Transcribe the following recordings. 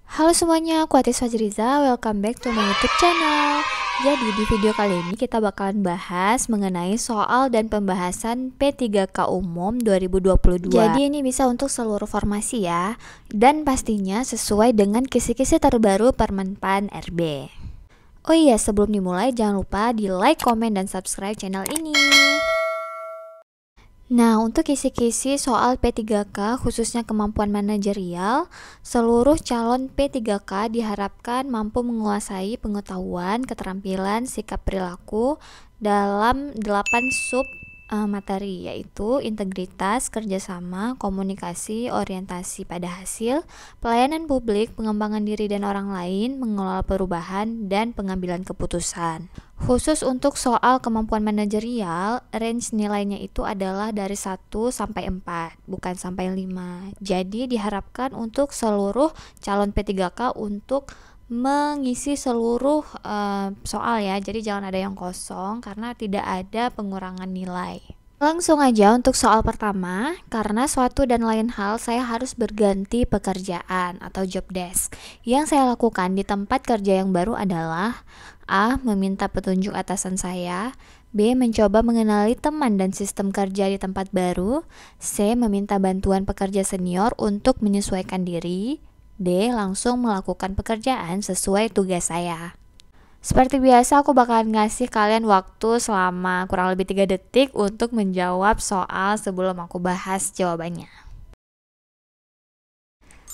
Halo semuanya, aku Atis Fajriza, welcome back to my YouTube channel. Jadi di video kali ini kita bakalan bahas mengenai soal dan pembahasan P3K Umum 2022. Jadi ini bisa untuk seluruh formasi ya, dan pastinya sesuai dengan kisi-kisi terbaru Permenpan RB. Oh iya, sebelum dimulai jangan lupa di like, komen, dan subscribe channel ini. Nah, untuk kisi-kisi soal P3K khususnya kemampuan manajerial, seluruh calon P3K diharapkan mampu menguasai pengetahuan, keterampilan, sikap perilaku dalam 8 sub materi, yaitu integritas, kerjasama, komunikasi, orientasi pada hasil, pelayanan publik, pengembangan diri dan orang lain, mengelola perubahan, dan pengambilan keputusan. Khusus untuk soal kemampuan manajerial, range nilainya itu adalah dari 1 sampai 4, bukan sampai 5. Jadi diharapkan untuk seluruh calon P3K untuk mengisi seluruh soal ya, jadi jangan ada yang kosong karena tidak ada pengurangan nilai. Langsung aja untuk soal pertama, karena suatu dan lain hal saya harus berganti pekerjaan atau job desk. Yang saya lakukan di tempat kerja yang baru adalah A. Meminta petunjuk atasan saya, B. Mencoba mengenali teman dan sistem kerja di tempat baru, C. Meminta bantuan pekerja senior untuk menyesuaikan diri, D. Langsung melakukan pekerjaan sesuai tugas saya. Seperti biasa aku bakalan ngasih kalian waktu selama kurang lebih 3 detik untuk menjawab soal sebelum aku bahas jawabannya.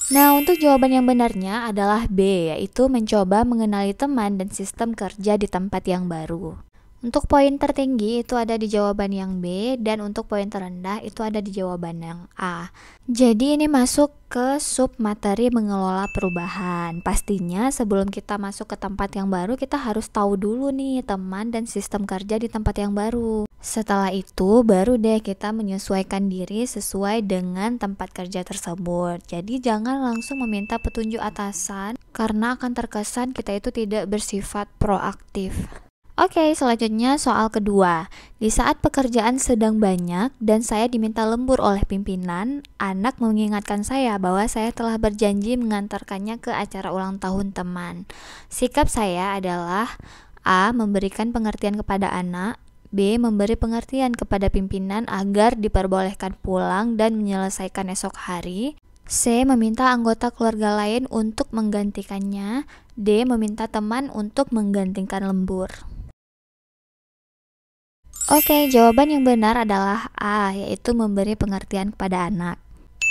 Nah, untuk jawaban yang benarnya adalah B, yaitu mencoba mengenali teman dan sistem kerja di tempat yang baru. Untuk poin tertinggi itu ada di jawaban yang B, dan untuk poin terendah itu ada di jawaban yang A. Jadi ini masuk ke sub materi mengelola perubahan. Pastinya sebelum kita masuk ke tempat yang baru, kita harus tahu dulu nih teman dan sistem kerja di tempat yang baru. Setelah itu baru deh kita menyesuaikan diri sesuai dengan tempat kerja tersebut. Jadi jangan langsung meminta petunjuk atasan karena akan terkesan kita itu tidak bersifat proaktif. Oke, selanjutnya soal kedua. Di saat pekerjaan sedang banyak dan saya diminta lembur oleh pimpinan, anak mengingatkan saya bahwa saya telah berjanji mengantarkannya ke acara ulang tahun teman. Sikap saya adalah A. Memberikan pengertian kepada anak, B. Memberi pengertian kepada pimpinan agar diperbolehkan pulang dan menyelesaikan esok hari, C. Meminta anggota keluarga lain untuk menggantikannya, D. Meminta teman untuk menggantikan lembur. Oke, jawaban yang benar adalah A, yaitu memberi pengertian kepada anak.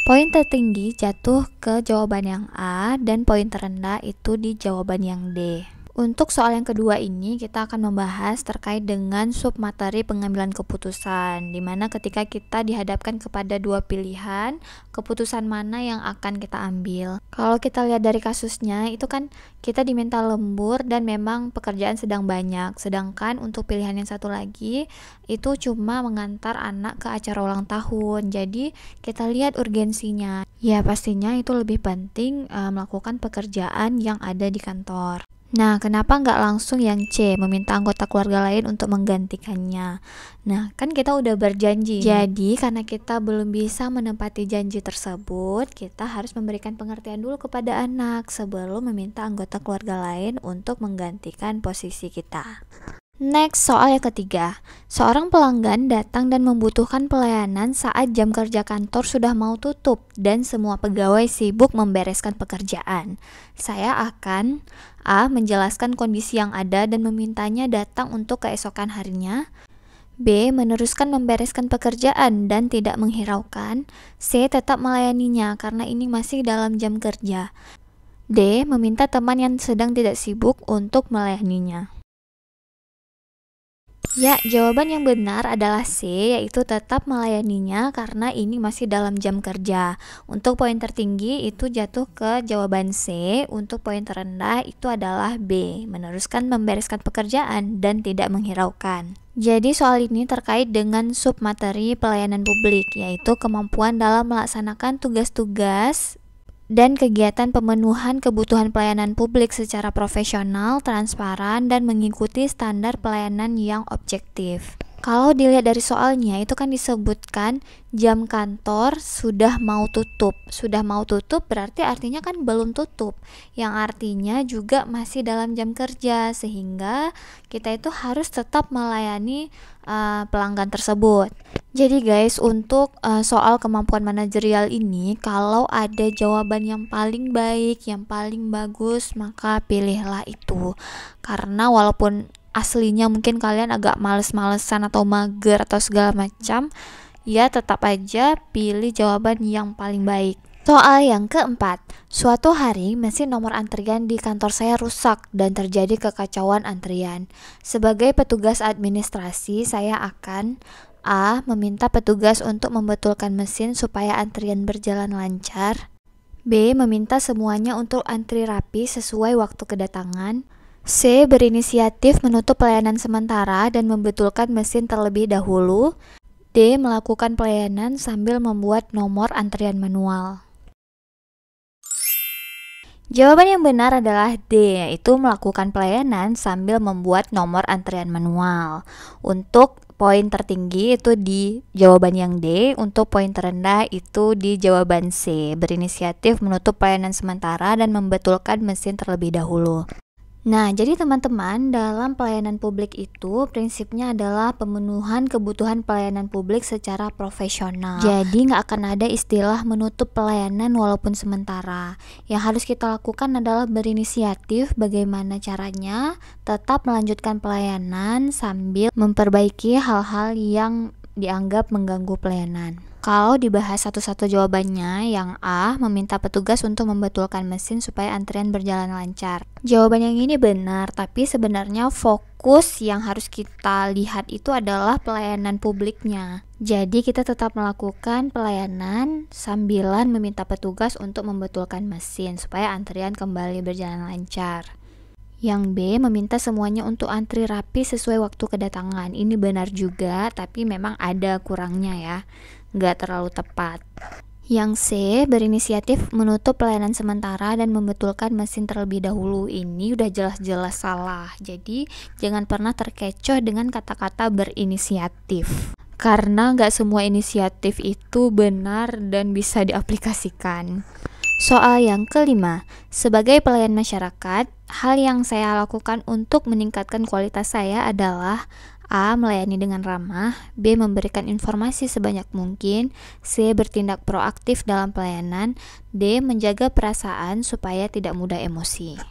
Poin tertinggi jatuh ke jawaban yang A dan poin terendah itu di jawaban yang D. Untuk soal yang kedua ini kita akan membahas terkait dengan submateri pengambilan keputusan, dimana ketika kita dihadapkan kepada dua pilihan, keputusan mana yang akan kita ambil. Kalau kita lihat dari kasusnya itu kan kita diminta lembur dan memang pekerjaan sedang banyak, sedangkan untuk pilihan yang satu lagi itu cuma mengantar anak ke acara ulang tahun. Jadi kita lihat urgensinya, ya pastinya itu lebih penting melakukan pekerjaan yang ada di kantor. Nah, kenapa nggak langsung yang C, meminta anggota keluarga lain untuk menggantikannya? Nah, kan kita udah berjanji. Jadi, karena kita belum bisa menepati janji tersebut, kita harus memberikan pengertian dulu kepada anak sebelum meminta anggota keluarga lain untuk menggantikan posisi kita. Next, soal yang ketiga. Seorang pelanggan datang dan membutuhkan pelayanan saat jam kerja kantor sudah mau tutup dan semua pegawai sibuk membereskan pekerjaan. Saya akan A. Menjelaskan kondisi yang ada dan memintanya datang untuk keesokan harinya, B. Meneruskan membereskan pekerjaan dan tidak menghiraukan, C. Tetap melayaninya karena ini masih dalam jam kerja, D. Meminta teman yang sedang tidak sibuk untuk melayaninya. Ya, jawaban yang benar adalah C, yaitu tetap melayaninya karena ini masih dalam jam kerja. Untuk poin tertinggi itu jatuh ke jawaban C, untuk poin terendah itu adalah B, meneruskan membereskan pekerjaan dan tidak menghiraukan. Jadi soal ini terkait dengan submateri pelayanan publik, yaitu kemampuan dalam melaksanakan tugas-tugas dan kegiatan pemenuhan kebutuhan pelayanan publik secara profesional, transparan, dan mengikuti standar pelayanan yang objektif. Kalau dilihat dari soalnya itu kan disebutkan jam kantor sudah mau tutup. Sudah mau tutup berarti artinya kan belum tutup, yang artinya juga masih dalam jam kerja, sehingga kita itu harus tetap melayani pelanggan tersebut. Jadi guys, untuk soal kemampuan manajerial ini, kalau ada jawaban yang paling baik, yang paling bagus, maka pilihlah itu. Karena walaupun aslinya mungkin kalian agak males-malesan atau mager atau segala macam, ya tetap aja pilih jawaban yang paling baik. Soal yang keempat, suatu hari mesin nomor antrian di kantor saya rusak dan terjadi kekacauan antrian. Sebagai petugas administrasi, saya akan A. Meminta petugas untuk membetulkan mesin supaya antrian berjalan lancar. B. Meminta semuanya untuk antri rapi sesuai waktu kedatangan. C. Berinisiatif menutup pelayanan sementara dan membetulkan mesin terlebih dahulu. D. Melakukan pelayanan sambil membuat nomor antrian manual. Jawaban yang benar adalah D, yaitu melakukan pelayanan sambil membuat nomor antrian manual. Untuk poin tertinggi itu di jawaban yang D, untuk poin terendah itu di jawaban C, berinisiatif menutup pelayanan sementara dan membetulkan mesin terlebih dahulu. Nah, jadi teman-teman, dalam pelayanan publik itu prinsipnya adalah pemenuhan kebutuhan pelayanan publik secara profesional. Jadi nggak akan ada istilah menutup pelayanan walaupun sementara. Yang harus kita lakukan adalah berinisiatif bagaimana caranya tetap melanjutkan pelayanan sambil memperbaiki hal-hal yang dianggap mengganggu pelayanan. Kalau dibahas satu-satu jawabannya, yang A, meminta petugas untuk membetulkan mesin supaya antrian berjalan lancar. Jawaban yang ini benar, tapi sebenarnya fokus yang harus kita lihat itu adalah pelayanan publiknya. Jadi kita tetap melakukan pelayanan sambilan meminta petugas untuk membetulkan mesin supaya antrian kembali berjalan lancar. Yang B, meminta semuanya untuk antri rapi sesuai waktu kedatangan. Ini benar juga, tapi memang ada kurangnya ya, nggak terlalu tepat. Yang C, berinisiatif menutup pelayanan sementara dan membetulkan mesin terlebih dahulu. Ini udah jelas-jelas salah. Jadi jangan pernah terkecoh dengan kata-kata berinisiatif, karena nggak semua inisiatif itu benar dan bisa diaplikasikan. Soal yang kelima, sebagai pelayan masyarakat, hal yang saya lakukan untuk meningkatkan kualitas saya adalah A. Melayani dengan ramah, B. Memberikan informasi sebanyak mungkin, C. Bertindak proaktif dalam pelayanan, D. Menjaga perasaan supaya tidak mudah emosi.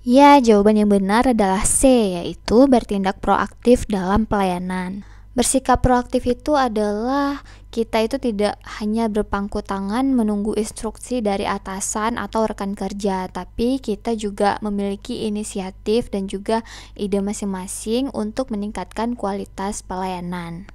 Ya, jawaban yang benar adalah C, yaitu bertindak proaktif dalam pelayanan. Bersikap proaktif itu adalah kita itu tidak hanya berpangku tangan menunggu instruksi dari atasan atau rekan kerja, tapi kita juga memiliki inisiatif dan juga ide masing-masing untuk meningkatkan kualitas pelayanan.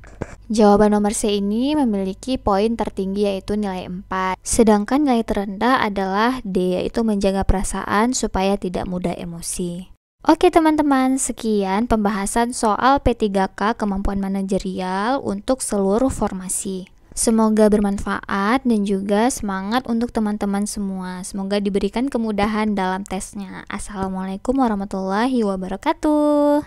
Jawaban nomor C ini memiliki poin tertinggi yaitu nilai 4. Sedangkan nilai terendah adalah D, yaitu menjaga perasaan supaya tidak mudah emosi. Oke teman-teman, sekian pembahasan soal P3K kemampuan manajerial untuk seluruh formasi. Semoga bermanfaat dan juga semangat untuk teman-teman semua. Semoga diberikan kemudahan dalam tesnya. Assalamualaikum warahmatullahi wabarakatuh.